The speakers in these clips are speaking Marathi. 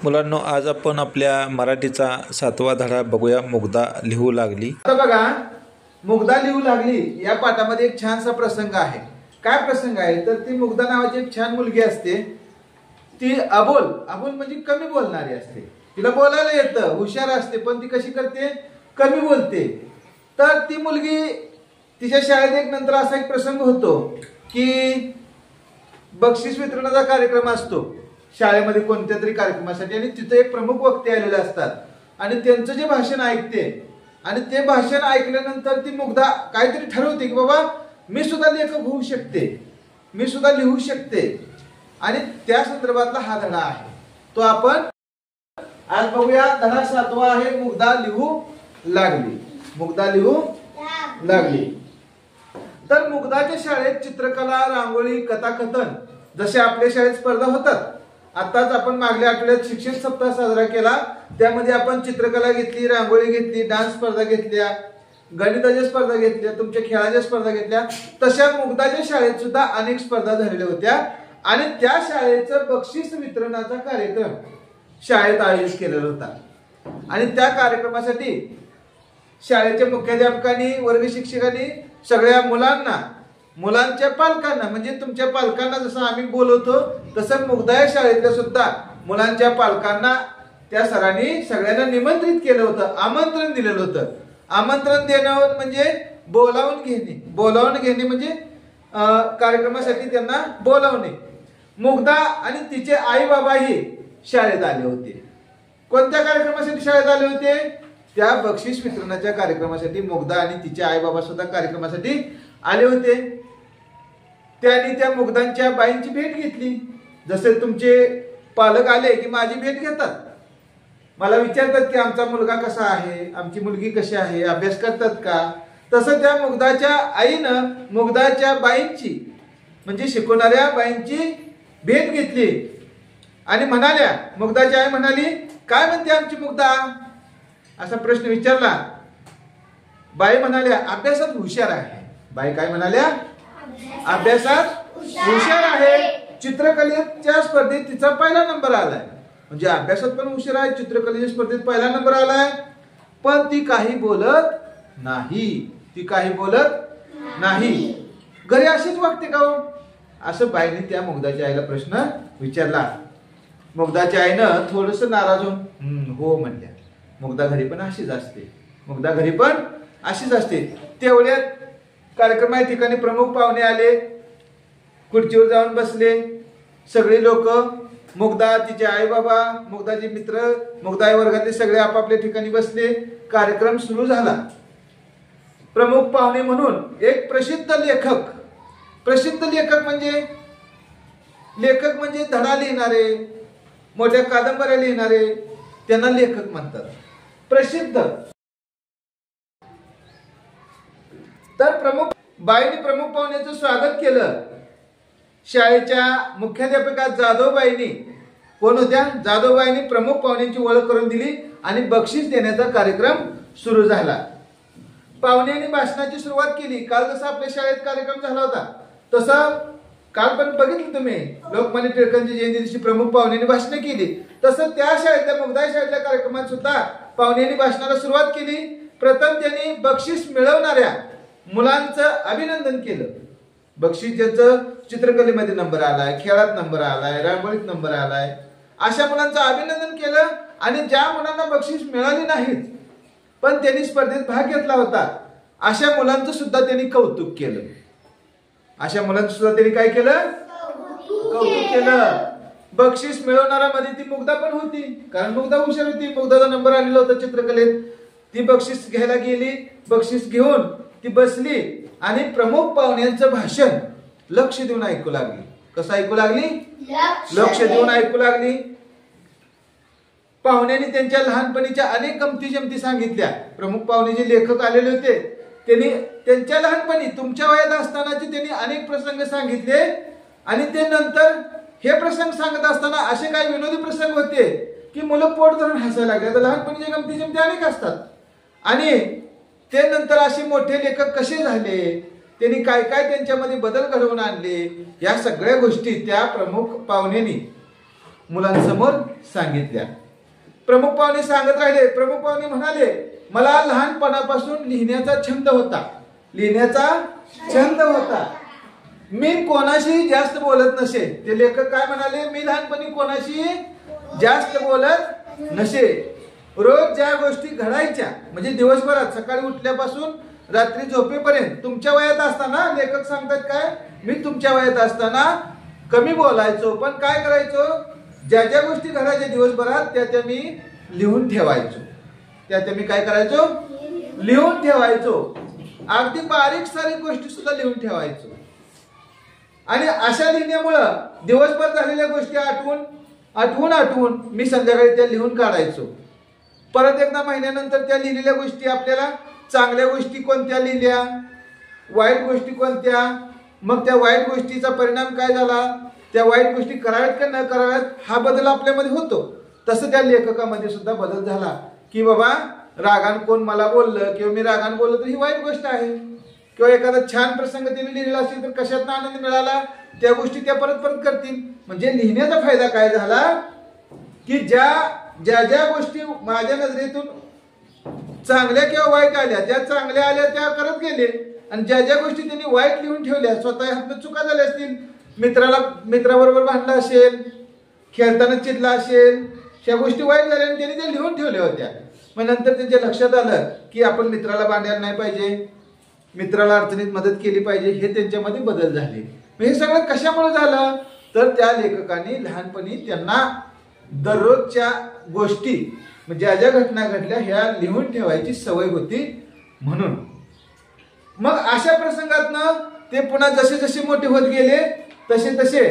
मुलांनो, आज आपण आपल्या मराठीचा 7वा धडा बघूया. मुग्धा लिहू लागली. आता बघा, मुग्धा लिहू लागली या पाठामध्ये एक छानसा प्रसंग आहे. काय प्रसंग आहे तर ती मुग्धा नावाची एक छान मुलगी असते. ती अबोल म्हणजे कमी बोलणारी असते. तिला बोलायला येतं, हुशार असते, पण ती कशी करते, कमी बोलते. तर ती मुलगी तिच्या शाळेत एक नंतर असा एक प्रसंग होतो की बक्षीस वितरणाचा कार्यक्रम असतो शाळेमध्ये कोणत्या तरी कार्यक्रमासाठी, आणि तिथे एक प्रमुख वक्ते आलेले असतात आणि त्यांचं जे भाषण ऐकते आणि ते भाषण ऐकल्यानंतर ती मुग्धा काहीतरी ठरवते की बाबा मी सुद्धा लेखक होऊ शकते, मी सुद्धा लिहू शकते. आणि त्या संदर्भातला हा धडा आहे, तो आपण आज बघूया. धडा 7वा आहे, मुग्धा लिहू लागली. मुग्धा लिहू लागली. तर मुग्धाच्या शाळेत चित्रकला, रांगोळी, कथाकथन जसे आपल्या शाळेत स्पर्धा होतात. आताच आपण मागल्या आठवड्यात शिक्षण सप्ताह साजरा केला, त्यामध्ये आपण चित्रकला घेतली, रांगोळी घेतली, डान्स स्पर्धा घेतल्या, गणिताच्या स्पर्धा घेतल्या, तुमच्या खेळाच्या स्पर्धा घेतल्या. तशा मुग्धाच्या शाळेत सुद्धा अनेक स्पर्धा झालेल्या होत्या आणि त्या शाळेचं बक्षीस वितरणाचा कार्यक्रम शाळेत आयोजित केलेला होता. आणि त्या कार्यक्रमासाठी शाळेच्या मुख्याध्यापकांनी, वर्ग शिक्षकांनी सगळ्या मुलांना, मुलांच्या पालकांना, म्हणजे तुमच्या पालकांना जसं आम्ही बोलवतो तसं मुग्धा शाळेतल्या सुद्धा मुलांच्या पालकांना त्या सरांनी सगळ्यांना निमंत्रित केलं होतं, आमंत्रण दिलेलं होतं. आमंत्रण देणं म्हणजे बोलावून घेणे, बोलावून घेणे म्हणजे कार्यक्रमासाठी त्यांना बोलावणे. मुग्धा आणि तिचे आई बाबाही शाळेत आले होते. कोणत्या कार्यक्रमासाठी शाळेत आले होते? त्या बक्षीस वितरणाच्या कार्यक्रमासाठी. मुग्धा आणि तिचे आई बाबा सुद्धा कार्यक्रमासाठी आले होते. त्यांनी त्या मुग्धांच्या बाईंची भेट घेतली. जसे तुमचे पालक आले की माझी भेट घेतात, मला विचारतात की आमचा मुलगा कसा आहे, आमची मुलगी कशी आहे, अभ्यास करतात का, तसं त्या मुग्धाच्या आईनं मुग्धाच्या बाईंची, म्हणजे शिकवणाऱ्या बाईंची भेट घेतली आणि म्हणाल्या, मुग्धाची आई म्हणाली, काय म्हणते आमची मुग्धा, असा प्रश्न विचारला. बाई म्हणाल्या, अभ्यासात हुशार आहे. बाई काय म्हणाल्या, अभ्यासात हुशार आहे. चित्रकलेच्या स्पर्धेत तिचा पहिला नंबर आलाय. म्हणजे अभ्यासात पण हुशार आहे, चित्रकलेच्या स्पर्धेत पहिला नंबर आलाय, पण ती काही बोलत नाही. ती काही बोलत नाही. घरी अशीच वागते का हो, असं बाईने त्या मुग्धाच्या आईला प्रश्न विचारला. मुग्धाच्या आईनं थोडस नाराज होऊन हो म्हणल्या. मुग्धा घरी पण अशीच असते, मुग्धा घरी पण अशीच असते. तेवढ्यात कार्यक्रमाच्या ठिकाणी प्रमुख पाहुणे आले, खुर्चीवर जाऊन बसले. सगळे लोक, मुग्धा, तिचे आई बाबा, मुग्धाचे मित्र, मुग्धा वर्गातले सगळे आपापल्या ठिकाणी बसले. कार्यक्रम सुरू झाला. प्रमुख पाहुणे म्हणून एक प्रसिद्ध लेखक, प्रसिद्ध लेखक म्हणजे धडा लिहिणारे, मोठ्या कादंबऱ्या लिहिणारे, त्यांना लेखक म्हणतात, प्रसिद्ध. तर बाईंनी प्रमुख पाहुण्याचं स्वागत केलं. शाळेच्या मुख्याध्यापिका जाधवबाईंनी, कोण होत्या, जाधवबाईंनी प्रमुख पाहुण्यांची ओळख करून दिली आणि बक्षीस देण्याचा कार्यक्रम सुरू झाला. पाहुण्यांनी भाषणाची सुरुवात केली. काल जसा आपल्या शाळेत कार्यक्रम झाला होता तसं काल पण बघितलं तुम्ही, लोकमान्य टिळकांची जयंती दिवशी प्रमुख पाहुण्यांनी भाषण केली. तसं त्या शाळेतल्या, मुग्धा शाळेतल्या कार्यक्रमात सुद्धा पाहुण्यांनी भाषणाला सुरुवात केली. प्रथम त्यांनी बक्षीस मिळवणाऱ्या मुलांचं अभिनंदन केलं. बक्षीस ज्याचं चित्रकलेमध्ये नंबर आलाय, खेळात नंबर आलाय, रांगोळीत नंबर आलाय, अशा मुलांचं अभिनंदन केलं. आणि ज्या मुलांना बक्षीस मिळाली नाहीत पण त्यांनी स्पर्धेत भाग घेतला होता, अशा मुलांचं सुद्धा त्यांनी कौतुक केलं. अशा मुलांचं सुद्धा त्यांनी काय केलं, कौतुक केलं. बक्षीस मिळवणारा मध्ये ती मुग्धा पण होती, कारण मुग्धा हुशार होती, मुग्धाचा नंबर आलेला होता चित्रकलेत. ती बक्षीस घ्यायला गेली, बक्षीस घेऊन ती बसली आणि प्रमुख पाहुण्यांचं भाषण लक्ष देऊन ऐकू लागली. कसं ऐकू लागली, लक्ष देऊन ऐकू लागली. पाहुण्यांनी त्यांच्या लहानपणीच्या अनेक गमती जमती सांगितल्या. प्रमुख पाहुणे जे लेखक आलेले होते त्यांनी त्यांच्या लहानपणी, तुमच्या वयात असतानाचे त्यांनी अनेक प्रसंग सांगितले. आणि ते नंतर हे प्रसंग सांगत असताना असे काही विनोदी प्रसंग होते की मुलं पोट धरून हसायला लागले. तर लहानपणीच्या गमती जमती अनेक असतात. आणि ते नंतर असे मोठे लेखक कसे झाले, त्यांनी काय काय त्यांच्यामध्ये बदल घडवून आणले, या सगळ्या गोष्टी त्या प्रमुख पाहुण्यांनी मुलांसमोर सांगितल्या. प्रमुख पाहुणे सांगत राहिले. प्रमुख पाहुणे म्हणाले, मला लहानपणापासून लिहिण्याचा छंद होता. लिहिण्याचा छंद होता. मी कोणाशी जास्त बोलत नसे. ते लेखक काय म्हणाले, मी लहानपणी कोणाशी जास्त बोलत नसे. रोज ज्या गोष्टी घडायच्या म्हणजे दिवसभरात सकाळी उठल्यापासून रात्री झोपेपर्यंत, तुमच्या वयात असताना लेखक सांगतात काय, मी तुमच्या वयात असताना कमी बोलायचो, पण काय करायचो, ज्या ज्या गोष्टी घडायच्या दिवसभरात त्या मी लिहून ठेवायचो. त्या मी काय करायचो, लिहून ठेवायचो. अगदी बारीक सारीक गोष्टी सुद्धा लिहून ठेवायचो. आणि अशा लिहिण्यामुळं दिवसभर झालेल्या गोष्टी आठवून मी संध्याकाळी त्या लिहून काढायचो. परत एकदा महिन्यानंतर त्या लिहिलेल्या गोष्टी आपल्याला, चांगल्या गोष्टी कोणत्या लिहिल्या, वाईट गोष्टी कोणत्या, मग त्या वाईट गोष्टीचा परिणाम काय झाला, त्या वाईट गोष्टी कराव्यात का न कराव्यात हा बदल आपल्यामध्ये होतो. तसं त्या लेखकामध्ये सुद्धा बदल झाला की बाबा रागान कोण मला बोललं किंवा मी रागान बोललो तर ही वाईट गोष्ट आहे, किंवा एखादा छान प्रसंग त्यांनी लिहिलेला असेल तर कशात आनंद मिळाला त्या गोष्टी त्या परत परत करतील. म्हणजे लिहिण्याचा फायदा काय झाला की ज्या ज्या गोष्टी माझ्या नजरेतून चांगल्या किंवा वाईट आल्या, ज्या चांगल्या आल्या त्या करत गेले, आणि ज्या ज्या गोष्टी त्यांनी वाईट लिहून ठेवल्या, स्वतः हातनं चुका झाल्या असतील, मित्राबरोबर भांडला असेल, खेळताना चिडला असेल, त्या गोष्टी वाईट झाल्या आणि त्यांनी त्या लिहून ठेवल्या होत्या. मग नंतर त्यांच्या लक्षात आलं की आपण मित्राला भांडायला नाही पाहिजे, मित्राला अडचणीत मदत केली पाहिजे, हे त्यांच्यामध्ये बदल झाले. हे सगळं कशामुळे झालं तर त्या लेखकाने लहानपणी त्यांना दररोजच्या गोष्टी म्हणजे ज्या ज्या घटना घडल्या ह्या लिहून ठेवायची सवय होती म्हणून. मग अशा प्रसंगातनं ते पुन्हा जसे जसे मोठे होत गेले तसे तसे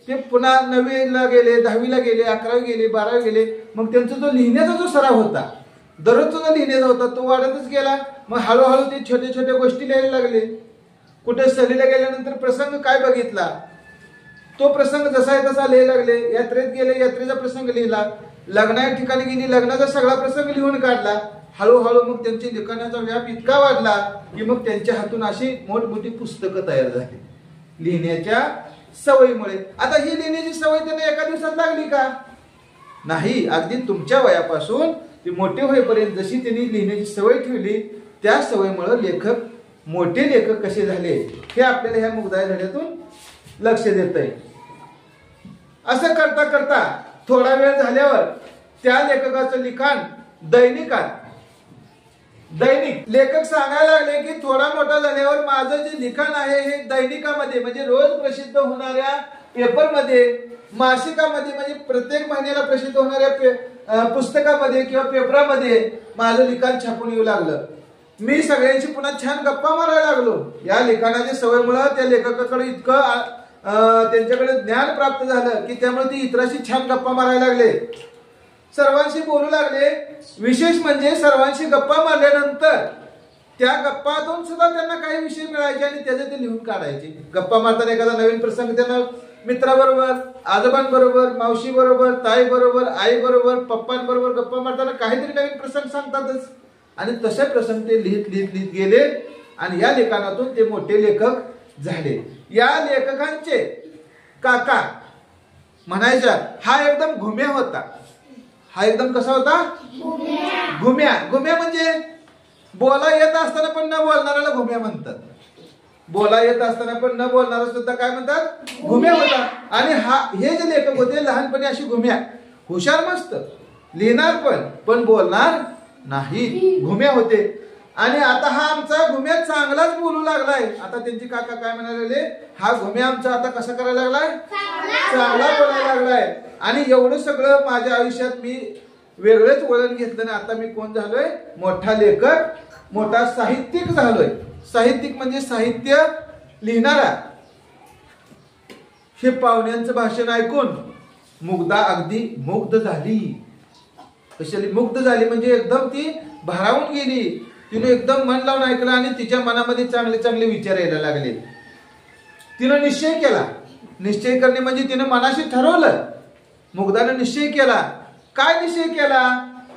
ते पुन्हा 9वीला गेले, 10वीला गेले, 11वी गेले, 12वी गेले. मग त्यांचा जो लिहिण्याचा जो सराव होता, दररोजचा जो लिहिण्याचा होता तो वाढतच गेला. मग हळूहळू ते छोट्या छोट्या गोष्टी लिहायला लागले. कुठे सहलीला गेल्यानंतर प्रसंग काय बघितला तो प्रसंग जसा आहे तसा लिहायला लागले. यात्रेत गेले, यात्रेचा प्रसंग लिहिला. लग्नाच्या ठिकाणी गेली, लग्नाचा सगळा प्रसंग लिहून काढला. हळूहळू मग त्यांच्या लिखाणाचा व्याप इतका वाढला की मग त्यांच्या हातून अशी मोठमोठी पुस्तकं तयार झाली लिहिण्याच्या सवयीमुळे. आता ही लिहिण्याची सवय त्यांना एका दिवसात लागली का? नाही. अगदी तुमच्या वयापासून ते मोठे होईपर्यंत जशी त्यांनी लिहिण्याची सवय ठेवली त्या सवयीमुळे मोठे लेखक कसे झाले हे आपल्याला ह्या मुग्धा धड्यातून लक्ष देतंय. असं करता करता थोडा वेळ झाल्यावर त्या लेखकाचं लिखाण दैनिक लेखक सांगायला लागले की थोडा मोठा झाल्यावर माझं जे लिखाण आहे हे दैनिकामध्ये म्हणजे रोज प्रसिद्ध होणाऱ्या पेपरमध्ये, मासिकामध्ये म्हणजे प्रत्येक महिन्याला प्रसिद्ध होणाऱ्या पुस्तकामध्ये किंवा पेपरामध्ये माझं लिखाण छापून येऊ लागलं. मी सगळ्यांशी पुन्हा छान गप्पा मारायला लागलो. या लिखाणाच्या सवयीमुळे त्या लेखकाकडे इतकं त्यांच्याकडे ज्ञान प्राप्त झालं की त्यामुळे ते इतरांशी छान गप्पा मारायला लागले, सर्वांशी बोलू लागले. विशेष म्हणजे सर्वांशी गप्पा मारल्यानंतर त्या गप्पातून सुद्धा त्यांना काही विषय मिळायचे आणि त्याचे ते लिहून काढायचे. गप्पा मारताना एखादा नवीन प्रसंग त्यांना मित्राबरोबर, आजोबांबरोबर, मावशीबरोबर, ताईबरोबर, आईबरोबर, पप्पांबरोबर गप्पा मारताना काहीतरी नवीन प्रसंग सांगतातच. आणि तसे प्रसंग ते लिहित गेले आणि या लेखनातून ते मोठे लेखक झाले. या लेखकांचे काका म्हणायचा हा एकदम घुम्या होता. हा एकदम कसा होता? घुम्या. घुम्या म्हणजे बोला येत असताना पण न बोलणाऱ्याला घुम्या म्हणतात. बोला येत असताना पण न बोलणारा सुद्धा काय म्हणतात? घुम्या होता. आणि हे जे लेखक होते लहानपणी अशी घुम्या, हुशार मस्त, लिहिणार पण बोलणार नाही, घुम्या होते. आणि आता हा आमचा घुम्या चांगलाच बोलू लागलाय. आता त्यांचे काका काय म्हणाले, हा घुम्या आमचा आता कसा करायला लागलाय? चांगला बोलायला लागलाय. आणि एवढं सगळं माझ्या आयुष्यात मी वेगळंच वळण घेतलं ना आता मी कोण झालोय? मोठा लेखक, मोठा साहित्यिक झालोय. साहित्यिक म्हणजे साहित्य लिहिणारा. हे पाहुण्यांचं भाषण ऐकून मुग्धा अगदी मुग्ध झाली. कशाली मुग्ध झाली म्हणजे एकदम ती भारावून गेली. तिने एकदम मन लावून ऐकलं आणि तिच्या मनामध्ये चांगले चांगले विचार यायला लागले. तिनं निश्चय केला. निश्चय करणे म्हणजे तिनं मनाशी ठरवलं. मुग्धानं निश्चय केला. काय निश्चय केला?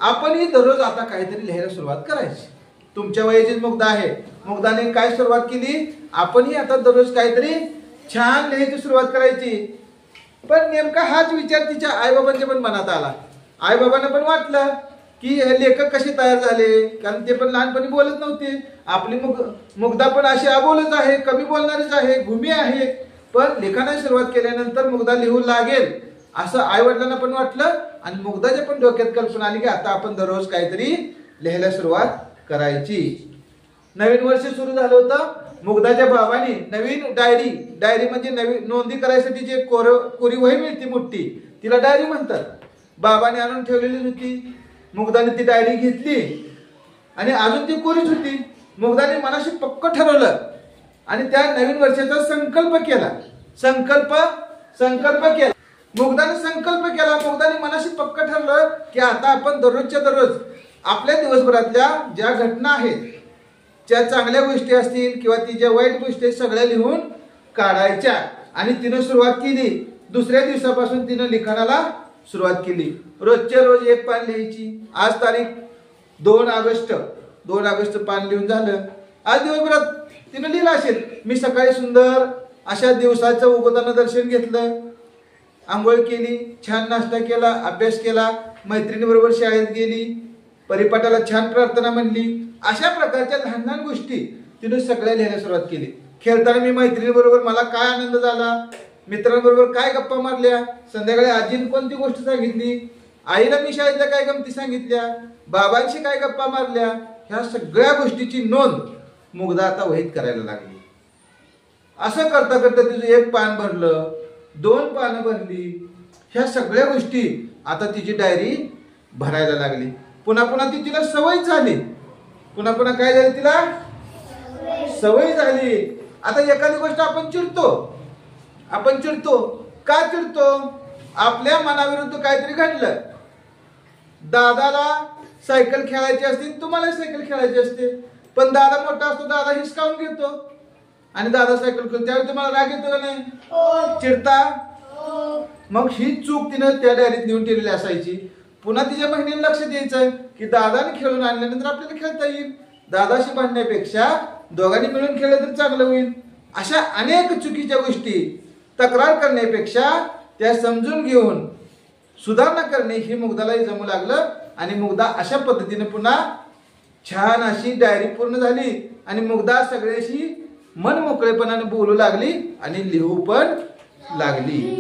आपणही दररोज आता काहीतरी लिहायला सुरुवात करायची. तुमच्या वयाचीच मुग्धा आहे. मुग्धाने काय सुरुवात केली? आपणही आता दररोज काहीतरी छान लिहायची सुरुवात करायची. पण नेमका हाच विचार तिच्या आईबाबांच्या पण मनात आला. आईबाबांना पण वाटलं की हे लेखक कसे तयार झाले, कारण ते पण लहानपणी बोलत नव्हते. आपली मुग्धा पण अशी अबोलच आहे, कमी बोलणारीच आहे, भूमी आहे. पण लिखाणाला सुरुवात केल्यानंतर मुग्धा लिहू लागेल असं आई वडिलांना पण वाटलं. आणि मुग्धाच्या पण डोक्यात कल्पना आली की आता आपण दररोज काहीतरी लिहायला सुरुवात करायची. नवीन वर्ष सुरू झालं होतं. मुग्धाच्या बाबांनी नवीन डायरी म्हणजे नवीन नोंदी करायसाठी जे कोरी वही मिळते मोठी, तिला डायरी म्हणतात, बाबाने आणून ठेवलेली होती. मुग्धाने ती डायरी घेतली आणि अजून ती कोरीच होती. मुग्धाने मनाशी पक्क ठरवलं आणि त्या नवीन वर्षाचा संकल्प केला. मुग्धाने संकल्प केला. मुग्धाने मनाशी पक्क ठरलं की आता आपण दररोजच्या दररोज आपल्या दिवसभरातल्या ज्या घटना आहेत, ज्या चांगल्या गोष्टी असतील किंवा ती ज्या वाईट गोष्टी आहेत, सगळ्या लिहून काढायच्या. आणि तिनं सुरुवात केली. दुसऱ्या दिवसापासून तिनं लिखाणाला सुरुवात केली. रोजच्या रोज एक पान लिहायची. आज तारीख 2 ऑगस्ट पान लिहून झालं. आज दिवसभरात तिनं लिहिलं असेल, मी सकाळी सुंदर अशा दिवसाचं उगवताना दर्शन घेतलं, आंघोळ केली, छान नाश्ता केला, अभ्यास केला, मैत्रिणीबरोबर शाळेत गेली, परिपाठाला छान प्रार्थना म्हणली. अशा प्रकारच्या लहान लहान गोष्टी तिने सगळ्या लिहायला सुरुवात केली. खेळताना मी मैत्रिणीबरोबर मला काय आनंद झाला, मित्रांबरोबर काय गप्पा मारल्या, संध्याकाळी आजीने कोणती गोष्ट सांगितली, आईला मी शाळेतल्या काय गमती सांगितल्या, बाबांशी काय गप्पा मारल्या, ह्या सगळ्या गोष्टीची नोंद मुग्धा आता वहीत करायला लागली. असं करता करता तिचं 1 पान भरलं, 2 पानं भरली. ह्या सगळ्या गोष्टी आता तिची डायरी भरायला लागली. पुन्हा ती तिला सवय झाली. पुन्हा काय झाली, तिला सवय झाली. आता एखादी गोष्ट आपण चिडतो. का चिडतो? आपल्या मनाविरुद्ध काहीतरी घडलं. दादाला सायकल खेळायची असते, तुम्हाला सायकल खेळायची असते, पण दादा मोठा असतो, दादा हिसकावून घेतो आणि दादा सायकल खेळतो, त्यावेळी तुम्हाला राग येतो का नाही? चिडता. मग ही चूक तिनं त्या डायरीत लिहून ठेवलेली असायची. पुन्हा तिच्या बहिणीला लक्ष द्यायचं की दादाने खेळून आणल्यानंतर आपल्याला खेळता येईल. दादाशी भांडण्यापेक्षा दोघांनी मिळून खेळलं तर चांगलं होईल. अशा अनेक चुकीच्या गोष्टी तक्रार करण्यापेक्षा त्या समजून घेऊन सुधारणा करणे ही मुग्धालाही जमू लागलं. आणि मुग्धा अशा पद्धतीने पुन्हा छान अशी डायरी पूर्ण झाली. आणि मुग्धा सगळ्याशी मन मोकळेपणाने बोलू लागली आणि लिहू पण लागली.